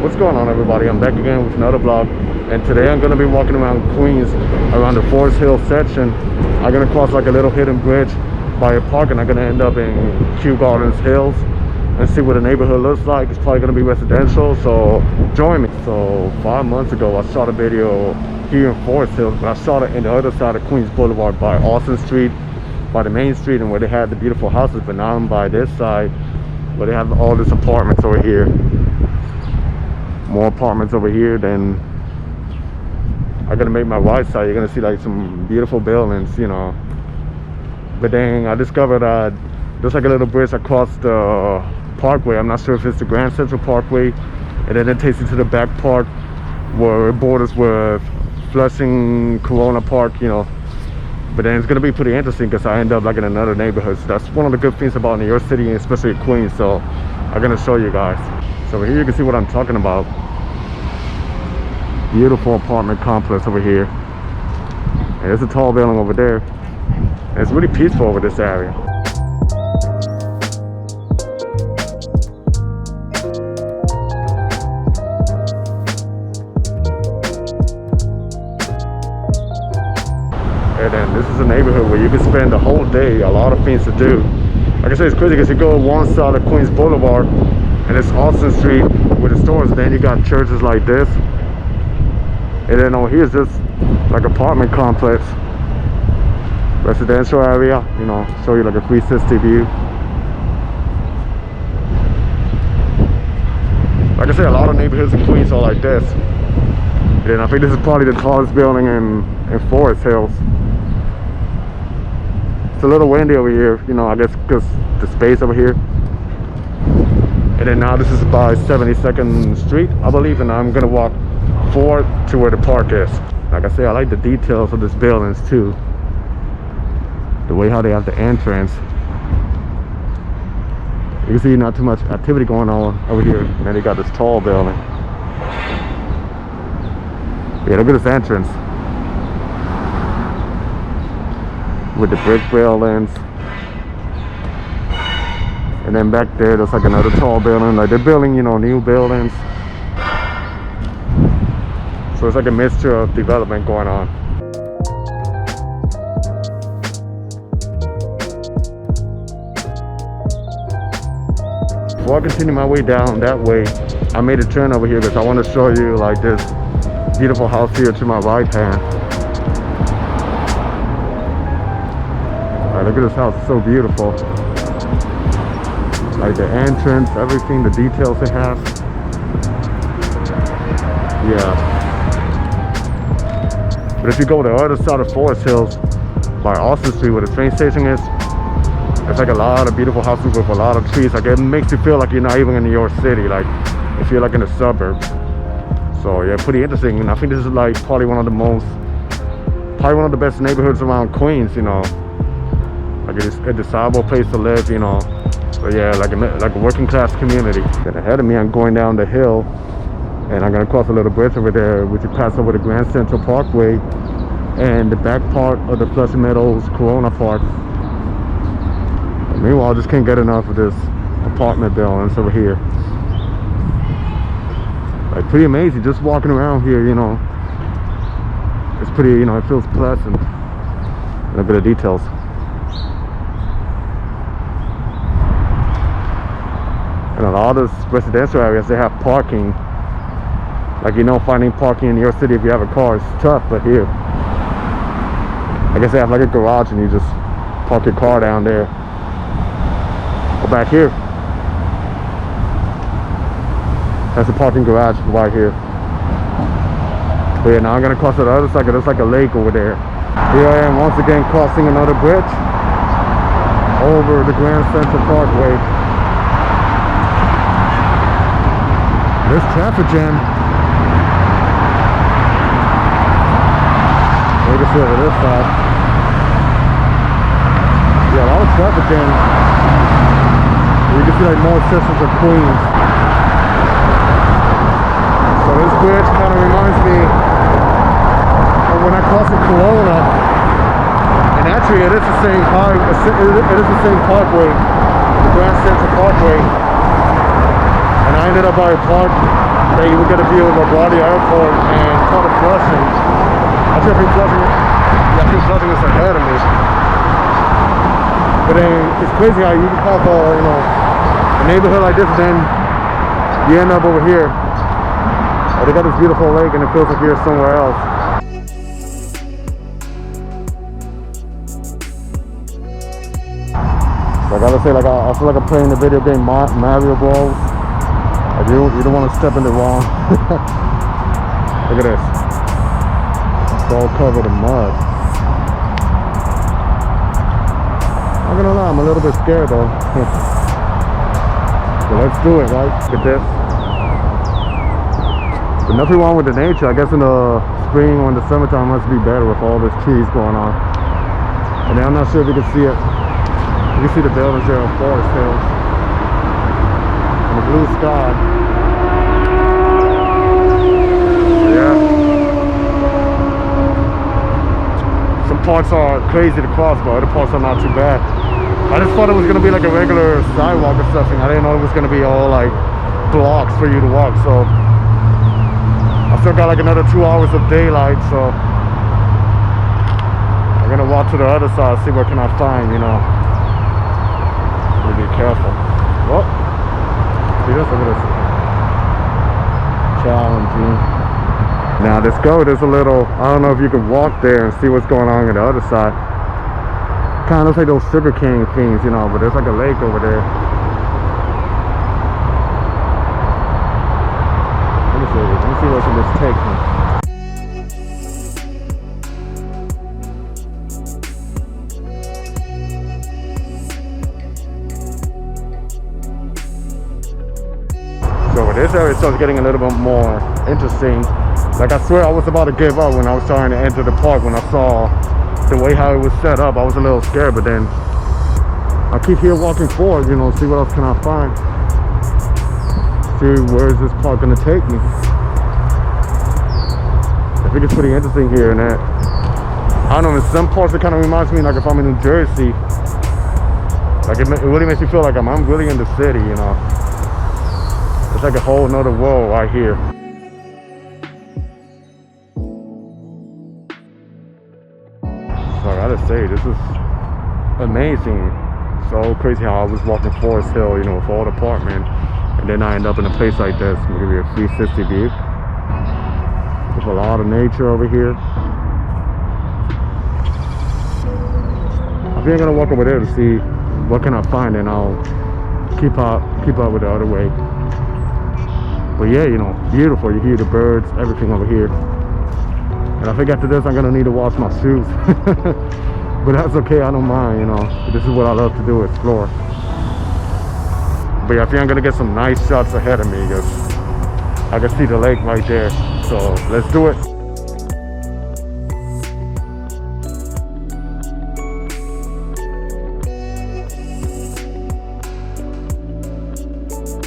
What's going on, everybody? I'm back again with another vlog, and today I'm going to be walking around Queens, around the Forrest Hills section. I'm going to cross like a little hidden bridge by a park, and I'm going to end up in Kew Gardens Hills and see what the neighborhood looks like. It's probably going to be residential, so join me. So 5 months ago, I shot a video here in Forrest Hills, but I shot it in the other side of Queens Boulevard by Austin Street, by the main street, and where they had the beautiful houses. But now I'm by this side where they have all these apartments over here. More apartments over here. Then I'm gonna make my right side. You're gonna see like some beautiful buildings, you know. But then I discovered there's like a little bridge across the parkway. I'm not sure if it's the Grand Central Parkway, and then it takes you to the back part where it borders with Flushing Corona Park, you know. But then it's gonna be pretty interesting because I end up like in another neighborhood. So that's one of the good things about New York City, and especially Queens. So I'm gonna show you guys. So over here you can see what I'm talking about. Beautiful apartment complex over here. And there's a tall building over there. And it's really peaceful over this area. And then this is a neighborhood where you can spend the whole day, a lot of things to do. Like I said, it's crazy because you go one side of Queens Boulevard and it's Austin Street with the stores, and then you got churches like this. And then over here is just like apartment complex, residential area, you know, show you like a 360 view. Like I said, a lot of neighborhoods in Queens are like this. And I think this is probably the tallest building in Forrest Hills. It's a little windy over here, you know, I guess because the space over here. And then now this is by 72nd Street, I believe, and I'm gonna walk forward to where the park is. Like I say, I like the details of these buildings too. The way how they have the entrance. You can see not too much activity going on over here. And then they got this tall building. Yeah, look at this entrance. With the brick buildings. And then back there's like another tall building. Like they're building, you know, new buildings. So it's like a mixture of development going on. Before I continue my way down that way, I made a turn over here because I want to show you like this beautiful house here to my right hand. Alright, look at this house, it's so beautiful. Like the entrance, everything, the details they have. Yeah. But if you go to the other side of Forrest Hills, by Austin Street where the train station is, there's like a lot of beautiful houses with a lot of trees. Like it makes you feel like you're not even in New York City, like you feel like in the suburbs. So yeah, pretty interesting. And I think this is like probably one of the best neighborhoods around Queens, you know. Like it's a desirable place to live, you know. So yeah, like a working class community. And ahead of me, I'm going down the hill, and I'm gonna cross a little bridge over there, which is pass over the Grand Central Parkway and the back part of the Flushing Meadows Corona Park. And meanwhile, I just can't get enough of this apartment buildings over here. Like pretty amazing, just walking around here, you know. It's pretty, you know, it feels pleasant. And a bit of details. And a lot of residential areas, they have parking. Like, you know, finding parking in New York City if you have a car is tough, but here, I guess they have like a garage and you just park your car down there. Or back here. That's a parking garage right here. But yeah, now I'm gonna cross to the other side, there's like a lake over there. Here I am once again crossing another bridge over the Grand Central Parkway. There's traffic jam. You can see over this side. Yeah, a lot of traffic jam. You can see like more sections of Queens. So this bridge kind of reminds me of when I crossed the Corona. And actually it is the same parkway, the Grand Central Parkway. And I ended up by a park that you get a view of LaGuardia Airport and part of Flushing. I think Flushing is ahead of me. But then it's crazy how you can pop a neighborhood like this, then you end up over here. They got this beautiful lake and it feels like you're somewhere else. So I gotta say, like I feel like I'm playing the video game Mario Bros. Like you don't want to step in the wrong. Look at this. It's all covered in mud. I'm gonna lie, I'm a little bit scared though. So let's do it, right? Look at this. But nothing wrong with the nature. I guess in the spring or in the summertime it must be better with all this trees going on. And then I'm not sure if you can see it. You can see the buildings there on Forrest Hills. And the blue sky. Yeah. Some parts are crazy to cross, but other parts are not too bad. I just thought it was gonna be like a regular sidewalk or something. I didn't know it was gonna be all like blocks for you to walk, so I still got like another 2 hours of daylight, so I'm gonna walk to the other side, see what can I find, you know. Be careful. Well, see this? Look at this. Challenging. Now let's go. There's a little, I don't know if you can walk there and see what's going on the other side. Kind of looks like those sugar cane things, you know, but there's like a lake over there. Let me see what can this take me. So this area starts getting a little bit more interesting. Like I swear I was about to give up when I was trying to enter the park. When I saw the way how it was set up, I was a little scared, but then I keep here walking forward, you know, see what else can I find. See where is this park gonna take me. I think it's pretty interesting here and that. I don't know, in some parts it kind of reminds me like if I'm in New Jersey. Like it really makes me feel like I'm really in the city, you know. It's like a whole nother world right here. So I gotta say, this is amazing. So crazy how I was walking Forest Hill, you know, with all the apartment, and then I end up in a place like this. I'm gonna give you a 360 view. There's a lot of nature over here. I think I'm gonna walk over there to see what can I find, and I'll keep up with the other way. But yeah, you know, beautiful. You hear the birds, everything over here. And I think after this, I'm gonna need to wash my shoes. But that's okay, I don't mind, you know. This is what I love to do, explore. But yeah, I think I'm gonna get some nice shots ahead of me because I can see the lake right there. So let's do it.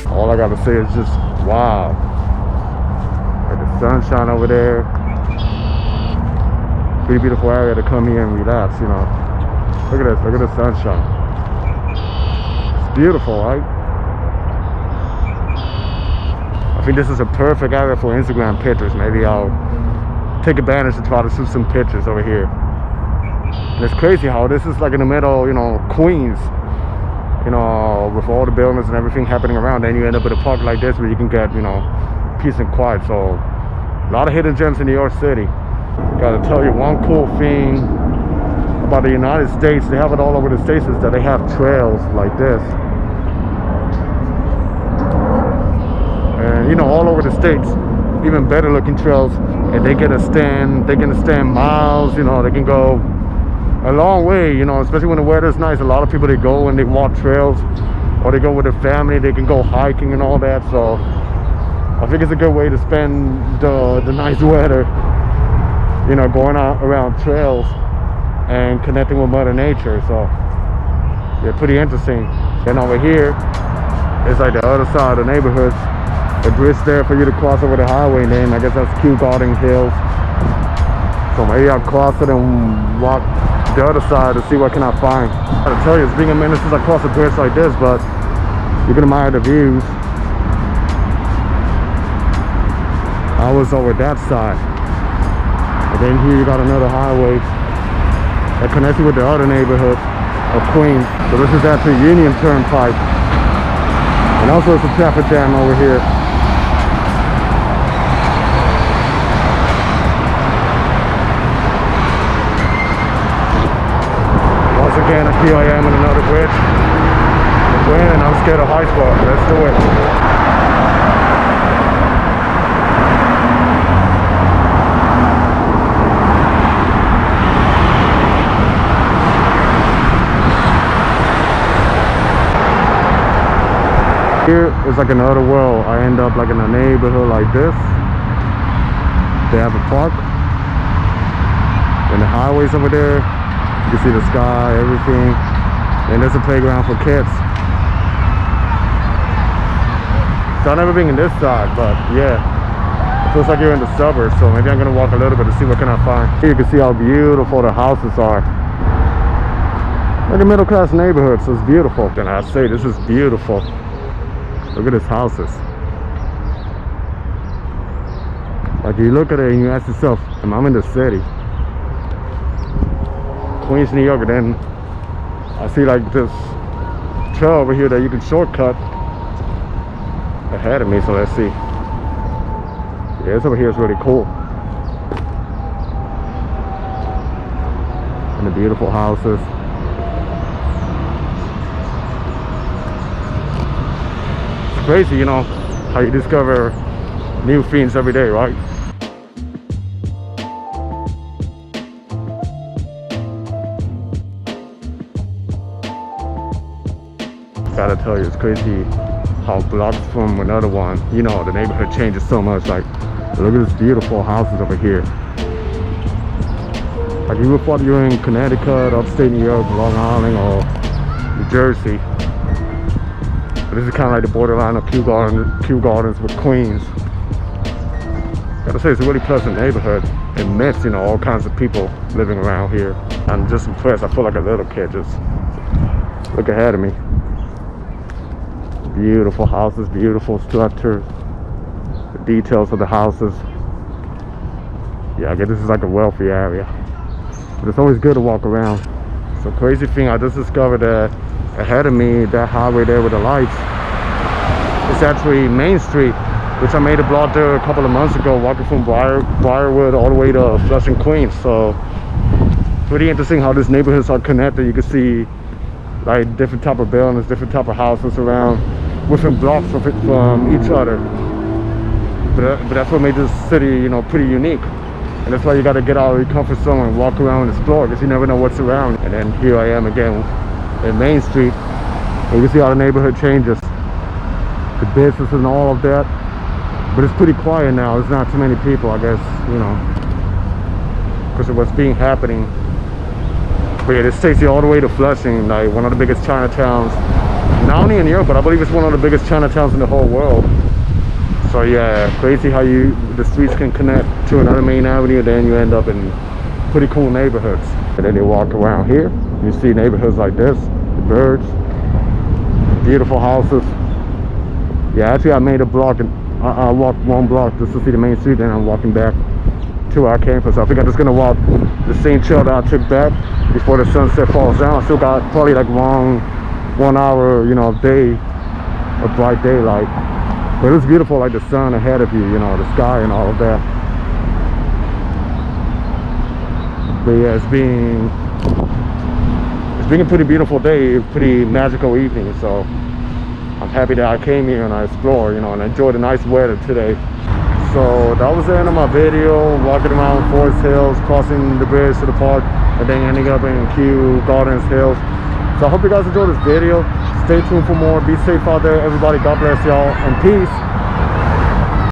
All I gotta say is just wow. Like the sunshine over there. Pretty beautiful area to come here and relax, you know. Look at this, look at the sunshine. It's beautiful, right? I think this is a perfect area for Instagram pictures. Maybe I'll take advantage to try to shoot some pictures over here. And it's crazy how this is like in the middle, you know, Queens. You know, with all the buildings and everything happening around, then you end up at a park like this where you can get, you know, peace and quiet. So a lot of hidden gems in New York City. Gotta tell you one cool thing about the United States, they have it all over the states, is that they have trails like this. And you know, all over the states, even better looking trails, and they can stand miles, you know, they can go a long way, you know, especially when the weather is nice. A lot of people, they go and they walk trails, or they go with their family, they can go hiking and all that. So I think it's a good way to spend the nice weather, you know, going out around trails and connecting with Mother Nature. So yeah, pretty interesting. And over here is like the other side of the neighborhood. The bridge there for you to cross over the highway, and then I guess that's Kew Gardens Hills. So maybe I'll cross it and walk the other side to see what can I find. I gotta tell you, it's been a minute since I crossed a bridge like this, but you can admire the views. That was over that side. And then here you got another highway that connects you with the other neighborhood of Queens. So this is actually Union Turnpike. And also it's a traffic jam over here. Once again, here I am in another bridge. And I'm scared of heights, but let's do it. Here is like another world. I end up like in a neighborhood like this. They have a park. And the highways over there. You can see the sky, everything. And there's a playground for kids. So I've never been in this side, but yeah. It feels like you're in the suburbs, so maybe I'm gonna walk a little bit to see what can I find. Here you can see how beautiful the houses are. Like a middle class neighborhood, so it's beautiful. And I say this is beautiful. Look at these houses. Like you look at it and you ask yourself, am I in the city? Queens, New York, and then I see like this trail over here that you can shortcut ahead of me, so let's see. Yeah, this over here is really cool. And the beautiful houses. Crazy, you know, how you discover new things every day, right? Gotta tell you, it's crazy how blocks from another one, you know, the neighborhood changes so much. Like, look at these beautiful houses over here. Like you would thought you were in Connecticut, upstate New York, Long Island, or New Jersey. This is kind of like the borderline of Kew Gardens with Queens. Gotta say, it's a really pleasant neighborhood. It meets, you know, all kinds of people living around here. I'm just impressed. I feel like a little kid. Just look ahead of me. Beautiful houses, beautiful structures. The details of the houses. Yeah, I guess this is like a wealthy area. But it's always good to walk around. So crazy thing, I just discovered that ahead of me, that highway there with the lights, it's actually Main Street, which I made a blog there a couple of months ago, walking from Briarwood all the way to Flushing, Queens. So pretty interesting how these neighborhoods are connected. You can see like different type of buildings, different type of houses around within blocks from each other. But that's what made this city, you know, pretty unique. And that's why you got to get out of your comfort zone and walk around and explore, because you never know what's around. And then here I am again in Main Street. And you can see how the neighborhood changes, the business and all of that. But it's pretty quiet now. There's not too many people, I guess, you know, because of what's happening. But yeah, this takes you all the way to Flushing, like one of the biggest Chinatowns, not only in Europe, but I believe it's one of the biggest Chinatowns in the whole world. So yeah, crazy how the streets can connect to another main avenue, and then you end up in pretty cool neighborhoods. And then you walk around here, you see neighborhoods like this, the birds, beautiful houses. Yeah, actually I made a block, and I walked one block just to see the main street, then I'm walking back to where I came from. So I think I'm just gonna walk the same trail that I took back before the sunset falls down. I still got probably like long 1 hour, you know, day of bright daylight. But it's beautiful, like the sun ahead of you, you know, the sky and all of that. But yeah, it's been a pretty beautiful day, pretty magical evening. So I'm happy that I came here and I explored, you know, and I enjoyed the nice weather today. So that was the end of my video, walking around Forrest Hills, crossing the bridge to the park, and then ending up in Kew Gardens Hills. So I hope you guys enjoyed this video. Stay tuned for more. Be safe out there, everybody. God bless y'all, and peace.